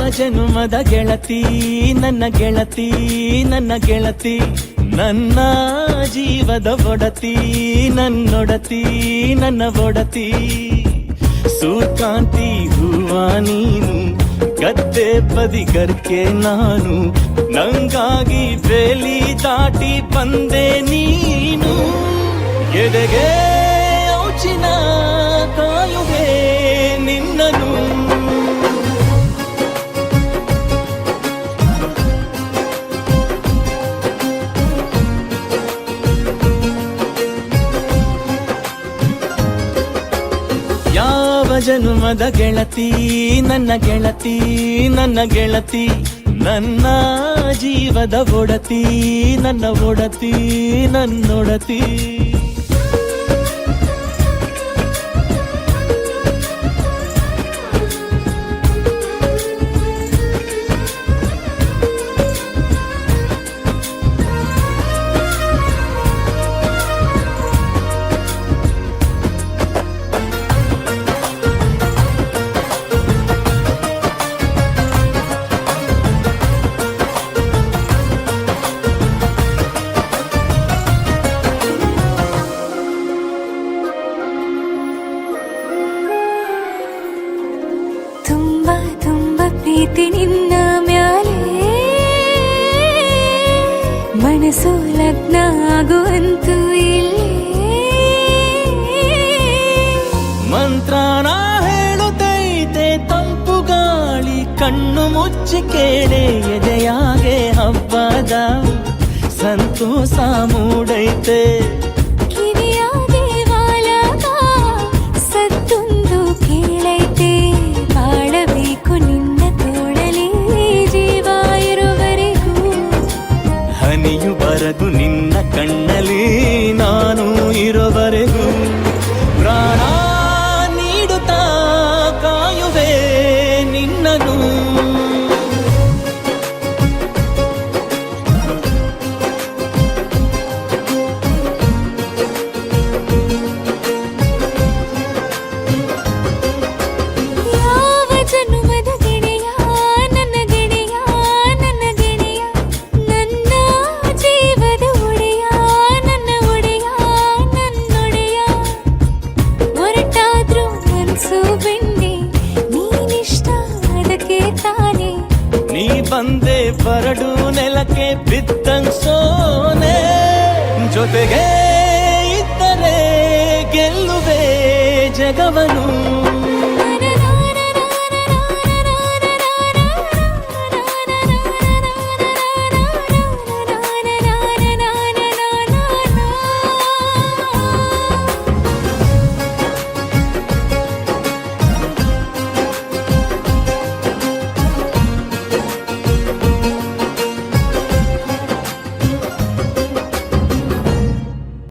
ಜನುಮದ ಗೆಳತಿ ನನ್ನ ಗೆಳತಿ ನನ್ನ ಗೆಳತಿ ನನ್ನ ಜೀವದ ಒಡತಿ ನನ್ನೊಡತಿ ನನ್ನ ಒಡತಿ ಸೂರ್ಕಾಂತಿ ಹೂವ ನೀನು ಗದ್ದೆ ಬದಿಗರ್ಕೆ ನಾನು ನಂಗಾಗಿ ಬೇಲಿ ದಾಟಿ ಬಂದೆ ನೀನು ಎದೆಗೆ ಔಚಿನ ಕಾಯುವೆ ನಿನ್ನನು ಜನುಮದ ಗೆಳತಿ ನನ್ನ ಗೆಳತಿ ನನ್ನ ಗೆಳತಿ ನನ್ನ ಜೀವದ ಒಡತಿ ನನ್ನ ಒಡತಿ ನನ್ನೊಡತಿ ಪ್ರೀತಿ ನಿನ್ನ ಮ್ಯಾಲೆ ಮನಸ್ಸು ಲಗ್ನ ಆಗುವಂತೂ ಇಲ್ಲೇ ಮಂತ್ರನ ಹೇಳುತ್ತೈತೆ ತಂಪು ಗಾಳಿ ಕಣ್ಣು ಮುಚ್ಚಿ ಕೇಳೆ ಎದೆಯಾಗೆ ಹಬ್ಬದ ಸಂತೋಷ ಮೂಡೈತೆ ಬರದು ನಿನ್ನ ಕಣ್ಣಲ್ಲಿ ನಾನು ಇರೋವರೆಗೂ ಪ್ರಾಣ ನೀಡುತ್ತಾ ಕಾಯುವೆ ನಿನ್ನನು ನೀ ಬಂದೆ ಬರಡು ನೆಲಕ್ಕೆ ಬಿದ್ದಂಗ್ ಸೋನೆ ಜೊತೆಗೆ ಇದ್ದರೆ ಗೆಲ್ಲುವೆ ಜಗವನು